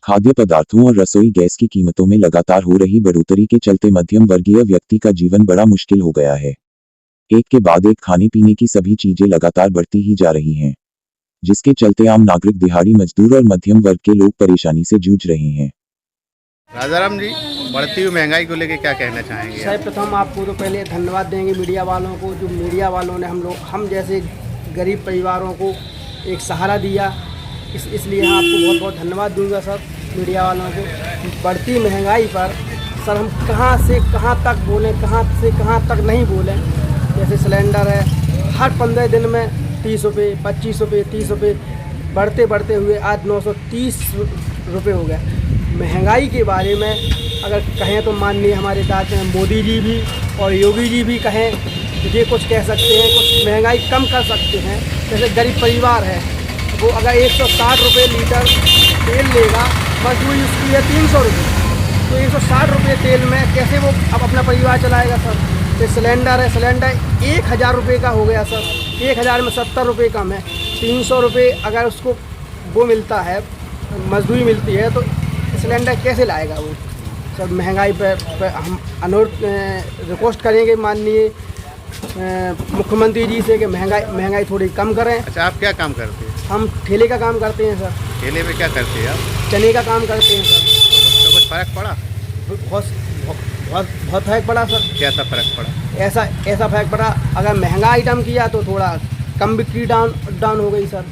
खाद्य पदार्थों और रसोई गैस की कीमतों में लगातार हो रही बढ़ोतरी के चलते मध्यम वर्गीय व्यक्ति का जीवन बड़ा मुश्किल हो गया है। एक के बाद एक खाने पीने की सभी चीजें लगातार बढ़ती ही जा रही हैं, जिसके चलते आम नागरिक, दिहाड़ी मजदूर और मध्यम वर्ग के लोग परेशानी से जूझ रहे हैं। राजाराम जी, बढ़ती हुई महंगाई को लेकर क्या कहना चाहेंगे? सर्वप्रथम आपको तो पहले धन्यवाद देंगे मीडिया वालों को, जो मीडिया वालों ने हम जैसे गरीब परिवारों को एक सहारा दिया, इसलिए आपको बहुत बहुत धन्यवाद दूंगा सर मीडिया वालों को। बढ़ती महंगाई पर सर हम कहां से कहां तक बोलें, कहां से कहां तक नहीं बोलें। जैसे सिलेंडर है, हर 15 दिन में 30 रुपये, 25 रुपये, 30 रुपये बढ़ते बढ़ते हुए आज 930 रुपये हो गए। महंगाई के बारे में अगर कहें तो माननीय हमारे दादा मोदी जी भी और योगी जी भी कहें तो ये कुछ कह सकते हैं, कुछ महंगाई कम कर सकते हैं। जैसे गरीब परिवार है, वो अगर 160 रुपये लीटर तेल लेगा, मजदूरी उसकी है 300 रुपये, तो 160 रुपये तेल में कैसे वो अब अपना परिवार चलाएगा सर। तो सिलेंडर है, सिलेंडर 1000 रुपये का हो गया सर, 1000 में 70 रुपये कम है। 300 रुपये अगर उसको वो मिलता है, मजदूरी मिलती है, तो सिलेंडर कैसे लाएगा वो सर। महंगाई पर हम अनुरोध रिक्वेस्ट करेंगे माननीय मुख्यमंत्री जी से कि महंगाई थोड़ी कम करें। अच्छा, आप क्या काम करते हैं? हम ठेले का काम करते हैं सर। ठेले में क्या करते हैं आप? चने का काम करते हैं सर। तो कुछ फर्क पड़ा? बहुत फर्क पड़ा सर। कैसा फर्क पड़ा? ऐसा फर्क पड़ा, अगर महंगा आइटम किया तो थोड़ा कम बिक्री डाउन हो गई सर।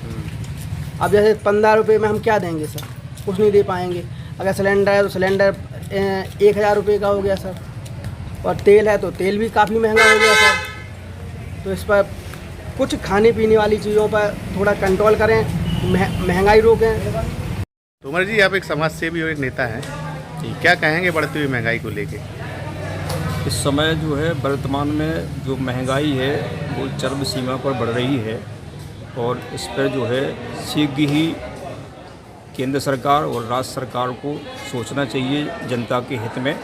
अब जैसे 15 रुपये में हम क्या देंगे सर, कुछ नहीं दे पाएंगे। अगर सिलेंडर है तो सिलेंडर 1000 रुपये का हो गया सर, और तेल है तो तेल भी काफ़ी महंगा हो गया सर। तो इस पर कुछ खाने पीने वाली चीज़ों पर थोड़ा कंट्रोल करें, महंगाई रोकें। तोमर जी, आप एक समाज सेवी और एक नेता हैं, क्या कहेंगे बढ़ती हुई महंगाई को लेके? इस समय जो है वर्तमान में जो महंगाई है वो चरम सीमा पर बढ़ रही है, और इस पर जो है शीघ्र ही केंद्र सरकार और राज्य सरकार को सोचना चाहिए जनता के हित में,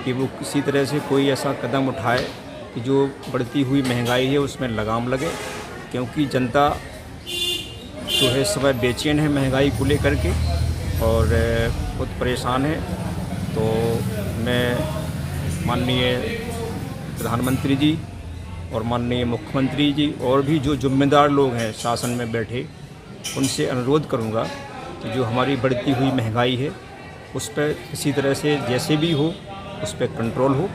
कि वो किसी तरह से कोई ऐसा कदम उठाए कि जो बढ़ती हुई महंगाई है उसमें लगाम लगे। क्योंकि जनता जो है इस समय बेचैन है महंगाई को लेकर के, और बहुत परेशान है। तो मैं माननीय प्रधानमंत्री जी और माननीय मुख्यमंत्री जी और भी जो जिम्मेदार लोग हैं शासन में बैठे, उनसे अनुरोध करूंगा कि जो हमारी बढ़ती हुई महंगाई है उस पर किसी तरह से जैसे भी हो उस पर कंट्रोल हो,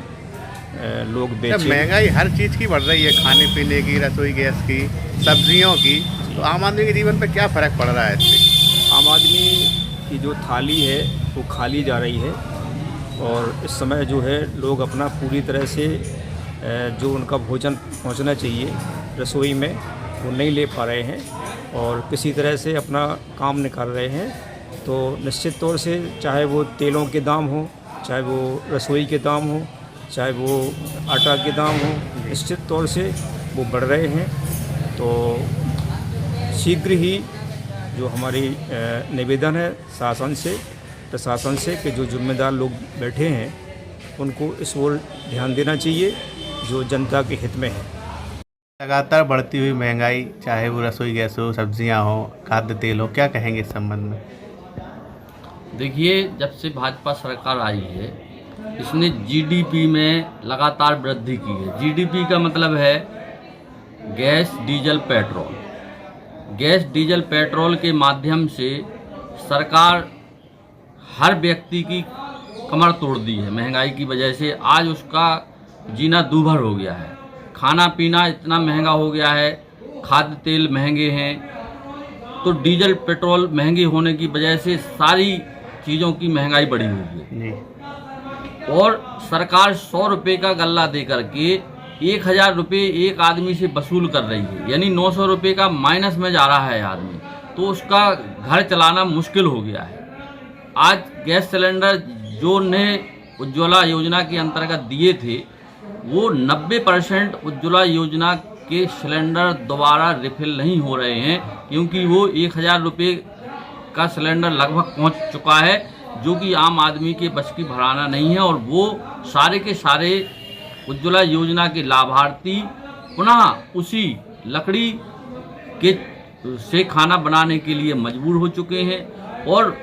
लोग बेचें। महंगाई हर चीज़ की बढ़ रही है, खाने पीने की, रसोई गैस की, सब्जियों की, तो आम आदमी के जीवन पर क्या फ़र्क पड़ रहा है इससे? आम आदमी की जो थाली है वो खाली जा रही है, और इस समय जो है लोग अपना पूरी तरह से जो उनका भोजन पहुंचना चाहिए रसोई में वो नहीं ले पा रहे हैं, और किसी तरह से अपना काम निकाल रहे हैं। तो निश्चित तौर से चाहे वो तेलों के दाम हो, चाहे वो रसोई के दाम हो, चाहे वो आटा के दाम हो, निश्चित तौर से वो बढ़ रहे हैं। तो शीघ्र ही जो हमारी निवेदन है शासन से, प्रशासन से, कि जो जिम्मेदार लोग बैठे हैं उनको इस ओर ध्यान देना चाहिए जो जनता के हित में है। लगातार बढ़ती हुई महंगाई, चाहे वो रसोई गैस हो, सब्जियां हो, खाद्य तेल हो, क्या कहेंगे इस संबंध में? देखिए, जब से भाजपा सरकार आई है इसने जीडीपी में लगातार वृद्धि की है। जीडीपी का मतलब है gas, diesel, petrol. Gas, diesel, petrol के माध्यम से सरकार हर व्यक्ति की कमर तोड़ दी है महंगाई की वजह से। आज उसका जीना दूभर हो गया है, खाना पीना इतना महंगा हो गया है, खाद्य तेल महंगे हैं, तो डीजल पेट्रोल महंगे होने की वजह से सारी चीज़ों की महंगाई बढ़ी हुई है। और सरकार 100 रुपये का गल्ला दे करके 1000 रुपये एक आदमी से वसूल कर रही है, यानी 900 रुपये का माइनस में जा रहा है आदमी, तो उसका घर चलाना मुश्किल हो गया है। आज गैस सिलेंडर जो ने उज्ज्वला योजना के अंतर्गत दिए थे, वो 90% उज्ज्वला योजना के सिलेंडर दोबारा रिफिल नहीं हो रहे हैं, क्योंकि वो 1000 रुपये का सिलेंडर लगभग पहुंच चुका है, जो कि आम आदमी के बस की भराना नहीं है। और वो सारे के सारे उज्ज्वला योजना के लाभार्थी पुनः उसी लकड़ी के से खाना बनाने के लिए मजबूर हो चुके हैं, और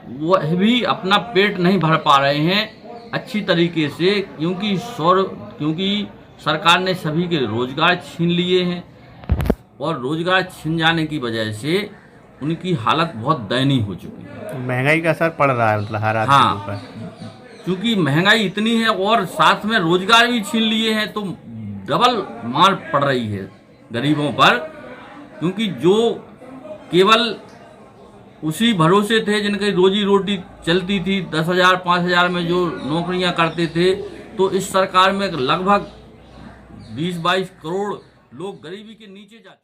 वह भी अपना पेट नहीं भर पा रहे हैं अच्छी तरीके से, क्योंकि सरकार ने सभी के रोजगार छीन लिए हैं और रोजगार छिन जाने की वजह से उनकी हालत बहुत दयनीय हो चुकी है। महंगाई का असर पड़ रहा है मतलब हर आदमी हाँ, के ऊपर। क्योंकि महंगाई इतनी है और साथ में रोजगार भी छीन लिए हैं, तो डबल मार पड़ रही है गरीबों पर, क्योंकि जो केवल उसी भरोसे थे जिनकी रोजी रोटी चलती थी, 10,000 5,000 में जो नौकरियां करते थे, तो इस सरकार में लगभग 20-22 करोड़ लोग गरीबी के नीचे जा चुके हैं।